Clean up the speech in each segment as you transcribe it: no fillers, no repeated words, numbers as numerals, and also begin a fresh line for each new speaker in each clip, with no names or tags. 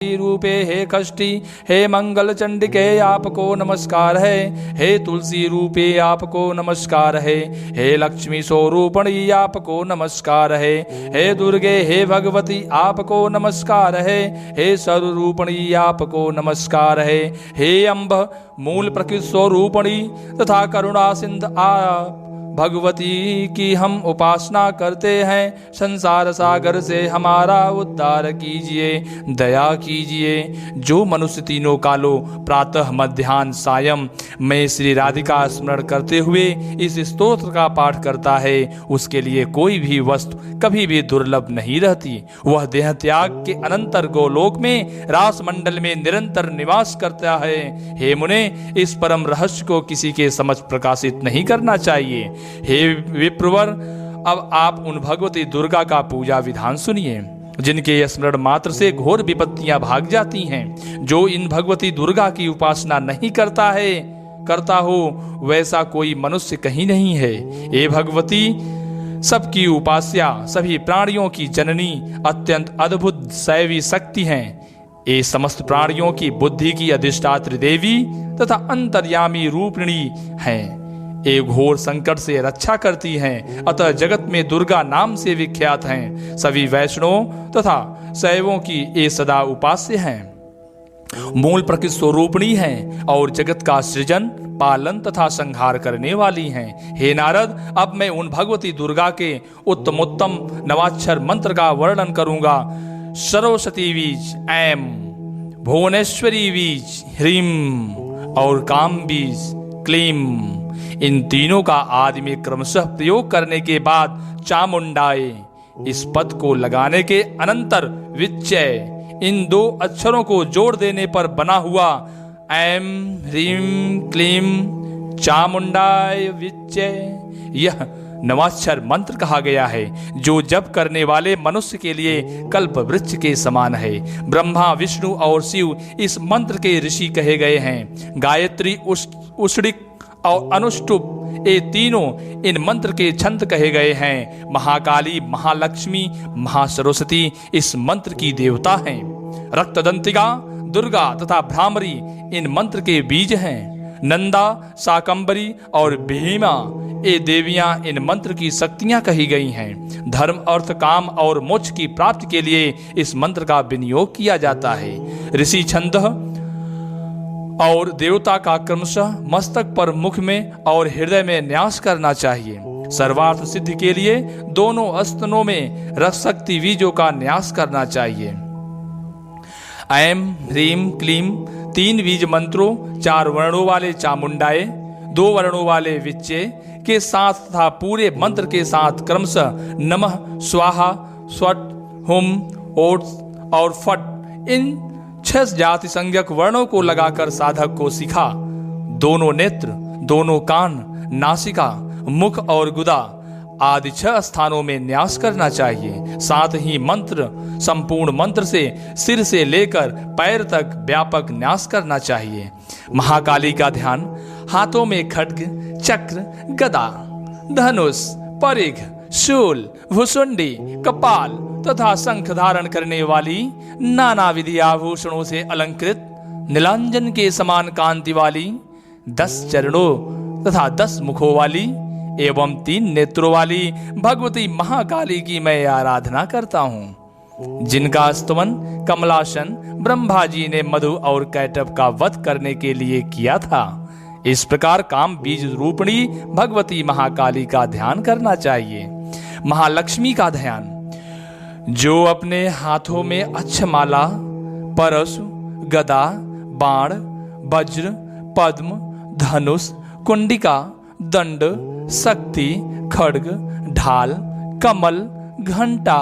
रूपे हे कष्टी हे मंगल चंडिके आपको नमस्कार है। हे तुलसी रूपे आपको नमस्कार है। हे लक्ष्मी स्वरूपणी आपको नमस्कार है। हे दुर्गे हे भगवती आपको नमस्कार है। हे सर्वरूपणी आपको नमस्कार है। हे अम्ब मूल प्रकृति स्वरूपणी तथा करुणा सिंध भगवती की हम उपासना करते हैं। संसार सागर से हमारा उद्धार कीजिए, दया कीजिए। जो मनुष्य तीनों कालों प्रातः मध्याह्न सायं में श्री राधिका स्मरण करते हुए इस स्तोत्र का पाठ करता है, उसके लिए कोई भी वस्तु कभी भी दुर्लभ नहीं रहती। वह देह त्याग के अनंतर गोलोक में रास मंडल में निरंतर निवास करता है। हे मुने, इस परम रहस्य को किसी के समझ प्रकाशित नहीं करना चाहिए। हे विप्रवर, अब आप उन भगवती दुर्गा का पूजा विधान सुनिए जिनके स्मरण मात्र से घोर विपत्तियां भाग जाती हैं। जो इन भगवती दुर्गा की उपासना नहीं करता हो वैसा कोई मनुष्य कहीं नहीं है। हे भगवती सबकी उपास्या, सभी प्राणियों की जननी, अत्यंत अद्भुत दैवी शक्ति हैं। ये समस्त प्राणियों की बुद्धि की अधिष्ठात्री देवी तथा अंतर्यामी रूपिणी हैं। एक घोर संकट से रक्षा करती हैं, अतः जगत में दुर्गा नाम से विख्यात हैं। सभी वैष्णवों तथा शैवों की ये सदा उपास्य हैं। मूल प्रकृति स्वरूपिणी हैं और जगत का सृजन, पालन तथा संहार करने वाली हैं। हे नारद, अब मैं उन भगवती दुर्गा के उत्तमोत्तम नवाक्षर मंत्र का वर्णन करूंगा। सरस्वती बीज ऐम, भुवनेश्वरी बीज ह्रीम और काम बीज क्लीम, इन तीनों का आदि में क्रमशः प्रयोग करने के बाद चामुंडाए इस पद को लगाने के अनंतर विच्चय इन दो अक्षरों को जोड़ देने पर बना हुआ ऐम ह्रीम क्लीम चामुंडाय विच्चय यह नवाक्षर मंत्र कहा गया है, जो जप करने वाले मनुष्य के लिए कल्प वृक्ष के समान है। ब्रह्मा, विष्णु और शिव इस मंत्र के ऋषि कहे गए हैं। गायत्री, उष्णिक और अनुष्टुप ये तीनों इन मंत्र के छंद कहे गए हैं। महाकाली, महालक्ष्मी, महासरस्वती इस मंत्र की देवता हैं। रक्तदंतिका, दुर्गा तथा भ्रामरी इन मंत्र के बीज हैं। नंदा, शाकंबरी और भीमा ये देवियां इन मंत्र की शक्तियां कही गई हैं। धर्म, अर्थ, काम और मोक्ष की प्राप्ति के लिए इस मंत्र का विनियोग किया जाता है। ऋषि छंद और देवता का क्रमशः मस्तक पर, मुख में और हृदय में न्यास करना चाहिए। सर्वार्थ सिद्धि के लिए दोनों स्तनों में रस शक्ति बीजों का न्यास करना चाहिए। ऐम ह्रीम क्लीम तीन बीज मंत्रों, 4 वर्णों वाले चामुंडाए, 2 वर्णों वाले विच्चे के साथ तथा पूरे मंत्र के साथ क्रमशः नमः, स्वाहा, स्वट, हुम, ओट और फट इन 6 जाति संज्ञक वर्णों को लगाकर साधक को सिखा दोनों नेत्र, दोनों कान, नासिका, मुख और गुदा आदि 6 स्थानों में न्यास करना चाहिए। साथ ही मंत्र, संपूर्ण मंत्र से सिर से लेकर पैर तक व्यापक न्यास करना चाहिए। महाकाली का ध्यान, हाथों में खड्ग, चक्र, गदा, धनुष, परिघ, शूल, भुसुंडी, कपाल तथा शंख धारण करने वाली, नाना विधि आभूषणों से अलंकृत, नीलांजन के समान कांति वाली, 10 चरणों तथा 10 मुखों वाली एवं 3 नेत्रों वाली भगवती महाकाली की मैं आराधना करता हूँ, जिनका स्तवन कमलासन ब्रह्मा जी ने मधु और कैटभ का वध करने के लिए किया था। इस प्रकार काम बीज रूपिणी भगवती महाकाली का ध्यान करना चाहिए। महालक्ष्मी का ध्यान, जो अपने हाथों में अक्षमाला, परशु, गदा, बाण, वज्र, पद्म, धनुष, कुंडिका, दंड, शक्ति, खड्ग, ढाल, कमल, घंटा,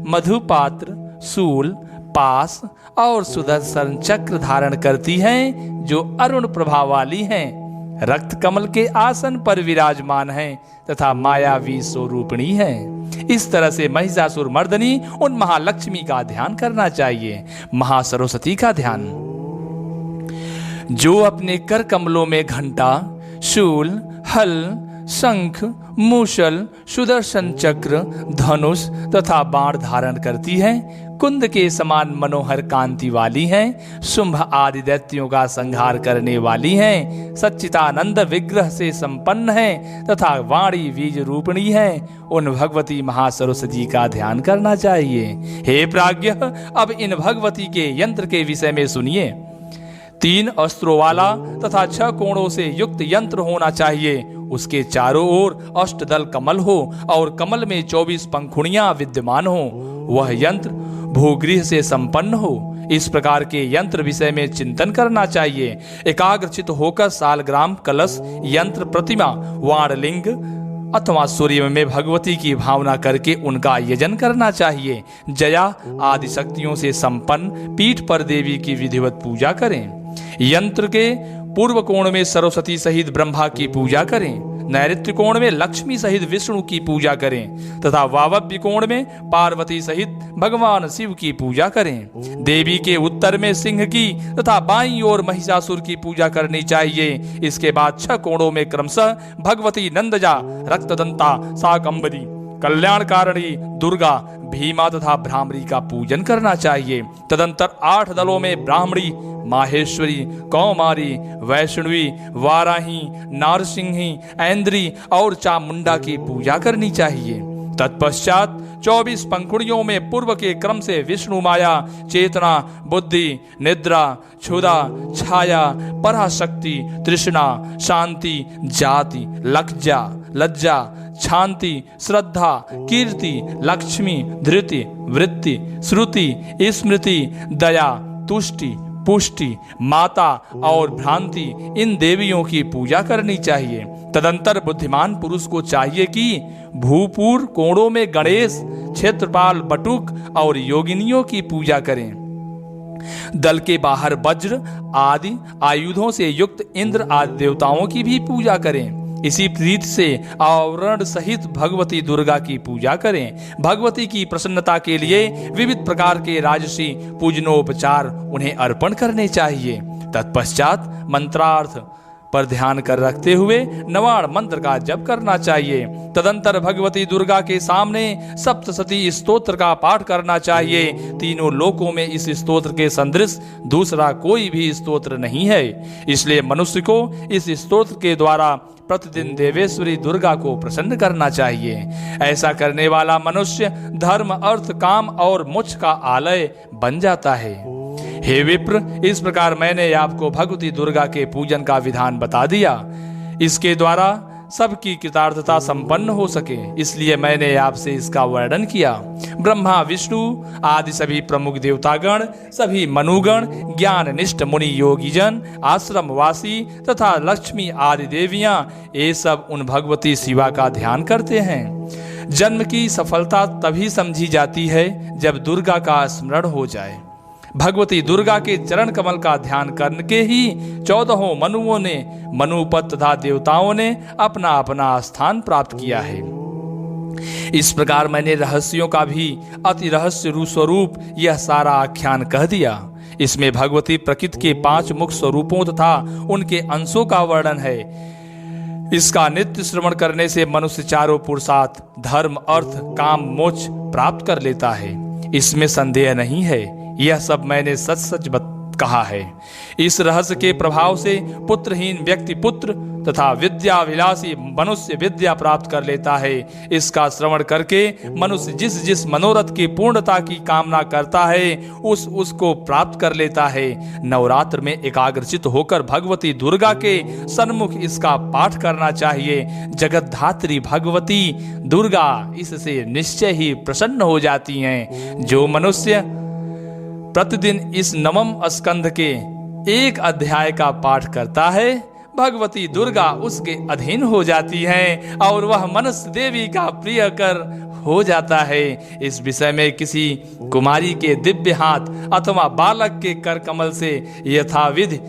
मधुपात्र, शूल, पास और सुदर्शन चक्र धारण करती हैं, जो अरुण प्रभा वाली हैं, रक्त कमल के आसन पर विराजमान हैं तथा मायावी स्वरूपिणी हैं। इस तरह से महिषासुर मर्दनी उन महालक्ष्मी का ध्यान करना चाहिए। महासरस्वती का ध्यान, जो अपने कर कमलों में घंटा, शूल, हल, शंख, मूषल, सुदर्शन चक्र, धनुष तथा बाण धारण करती है, कुंद के समान मनोहर कांति वाली हैं, शुंभ आदि दैत्यों का संहार करने वाली हैं, सच्चिदानंद विग्रह से संपन्न हैं तथा वाणी बीज रूपिणी हैं, उन भगवती महासरस्वती का ध्यान करना चाहिए। हे प्राज्ञ, अब इन भगवती के यंत्र के विषय में सुनिए। 3 अस्त्रों वाला तथा 6 कोणों से युक्त यंत्र होना चाहिए। उसके चारों ओर अष्टदल कमल हो और कमल में 24 पंखुड़ियां विद्यमान हो। वह यंत्र भूगृह से संपन्न हो। इस प्रकार के यंत्र विषय में चिंतन करना चाहिए। एकाग्रचित होकर सालग्राम, कलश, यंत्र, प्रतिमा, वाणलिंग अथवा सूर्य में भगवती की भावना करके उनका यजन करना चाहिए। जया आदि शक्तियों से संपन्न पीठ पर देवी की विधिवत पूजा करें। यंत्र के पूर्व कोण में सरस्वती सहित ब्रह्मा की पूजा करें। नैऋत्य कोण में लक्ष्मी सहित विष्णु की पूजा करें तथा वावव्य कोण में पार्वती सहित भगवान शिव की पूजा करें। देवी के उत्तर में सिंह की तथा बाईं ओर महिषासुर की पूजा करनी चाहिए। इसके बाद 6 कोणों में क्रमशः भगवती नंदजा, रक्तदंता, शाकंभरी, कल्याणकारिणी, दुर्गा, भीमा तथा भ्रामरी का पूजन करना चाहिए। तदंतर 8 दलों में ब्राह्मणी, माहेश्वरी, कौमारी, वैष्णवी, वाराही, नारसिंही, ऐन्द्री और चामुंडा की पूजा करनी चाहिए। तत्पश्चात 24 पंखुड़ियों में पूर्व के क्रम से विष्णु माया, चेतना, बुद्धि, निद्रा, क्षुधा, छाया, पराशक्ति, तृष्णा, शांति, जाति, लज्जा, शांति, श्रद्धा, कीर्ति, लक्ष्मी, धृति, वृत्ति, श्रुति, स्मृति, दया, तुष्टि, पुष्टि, माता और भ्रांति, इन देवियों की पूजा करनी चाहिए। तदंतर बुद्धिमान पुरुष को चाहिए कि भूपूर कोणों में गणेश, क्षेत्रपाल, बटुक और योगिनियों की पूजा करें। दल के बाहर वज्र आदि आयुधों से युक्त इंद्र आदि देवताओं की भी पूजा करें। इसी प्रीति से आवरण सहित भगवती दुर्गा की पूजा करें। भगवती की प्रसन्नता के लिए विविध प्रकार के राजसी पूजनोपचार उन्हें अर्पण करने चाहिए। तत्पश्चात मंत्रार्थ पर ध्यान कर रखते हुए नवाण मंत्र का जप करना चाहिए। तदंतर भगवती दुर्गा के सामने सप्तशती स्तोत्र का पाठ करना चाहिए। तीनों लोकों में इस स्तोत्र के सदृश दूसरा कोई भी स्तोत्र नहीं है। इसलिए मनुष्य को इस स्तोत्र के द्वारा प्रतिदिन देवेश्वरी दुर्गा को प्रसन्न करना चाहिए। ऐसा करने वाला मनुष्य धर्म, अर्थ, काम और मोक्ष का आलय बन जाता है। हे विप्र, इस प्रकार मैंने आपको भगवती दुर्गा के पूजन का विधान बता दिया। इसके द्वारा सबकी कृतार्थता संपन्न हो सके, इसलिए मैंने आपसे इसका वर्णन किया। ब्रह्मा, विष्णु आदि सभी प्रमुख देवतागण, सभी मनुगण, ज्ञान निष्ठ मुनि योगीजन, आश्रमवासी तथा लक्ष्मी आदि देवियां, ये सब उन भगवती शिवा का ध्यान करते हैं। जन्म की सफलता तभी समझी जाती है जब दुर्गा का स्मरण हो जाए। भगवती दुर्गा के चरण कमल का ध्यान करके ही 14 मनुओं ने, मनुपत तथा देवताओं ने अपना अपना स्थान प्राप्त किया है। इस प्रकार मैंने रहस्यों का भी अति रहस्य स्वरूप यह सारा आख्यान कह दिया। इसमें भगवती प्रकृति के 5 मुख्य स्वरूपों तथा उनके अंशों का वर्णन है। इसका नित्य श्रवण करने से मनुष्य चारों पुरुषार्थ धर्म, अर्थ, काम, मोक्ष प्राप्त कर लेता है। इसमें संदेह नहीं है। यह सब मैंने सच सच कहा है। इस रहस्य के प्रभाव से पुत्रहीन व्यक्ति पुत्र तथा विद्याभिलाषी मनुष्य विद्या प्राप्त कर लेता है। इसका श्रवण करके मनुष्य जिस जिस मनोरथ की पूर्णता की कामना करता है उसको प्राप्त कर लेता है। नवरात्र में एकाग्रचित होकर भगवती दुर्गा के सन्मुख इसका पाठ करना चाहिए। जगत धात्री भगवती दुर्गा इससे निश्चय ही प्रसन्न हो जाती हैं। जो मनुष्य प्रतिदिन इस नवम स्कंध के 1 अध्याय का पाठ करता है, भगवती दुर्गा उसके अधीन हो जाती हैं और वह मनुष्य देवी का प्रिय कर हो जाता है। इस विषय में किसी कुमारी के दिव्य हाथ अथवा बालक के कर कमल से यथाविधि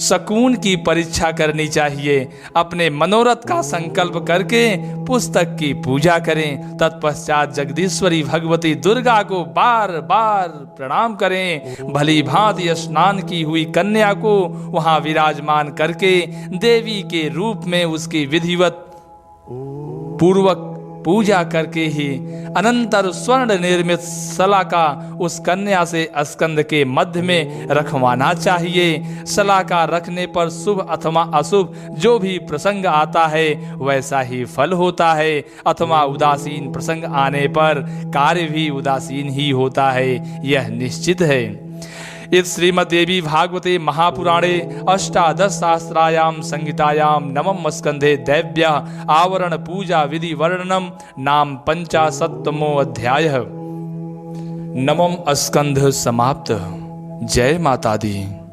सकून की परीक्षा करनी चाहिए। अपने मनोरथ का संकल्प करके पुस्तक की पूजा करें। तत्पश्चात जगदीश्वरी भगवती दुर्गा को बार बार प्रणाम करें। भली भांति स्नान की हुई कन्या को वहां विराजमान करके देवी के रूप में उसकी विधिवत पूर्वक पूजा करके ही अनंतर स्वर्ण निर्मित सलाका उस कन्या से स्कंद के मध्य में रखवाना चाहिए। सलाका रखने पर शुभ अथवा अशुभ जो भी प्रसंग आता है वैसा ही फल होता है, अथवा उदासीन प्रसंग आने पर कार्य भी उदासीन ही होता है, यह निश्चित है। इस श्रीमद्देवी भागवते महापुराणे अष्टादश सहस्रायाम संहितायां नवम स्कंधे दैव्य आवरण पूजा विधि वर्णनम नाम 55वां अध्याय। नवम स्कंध समाप्त। जय माता दी।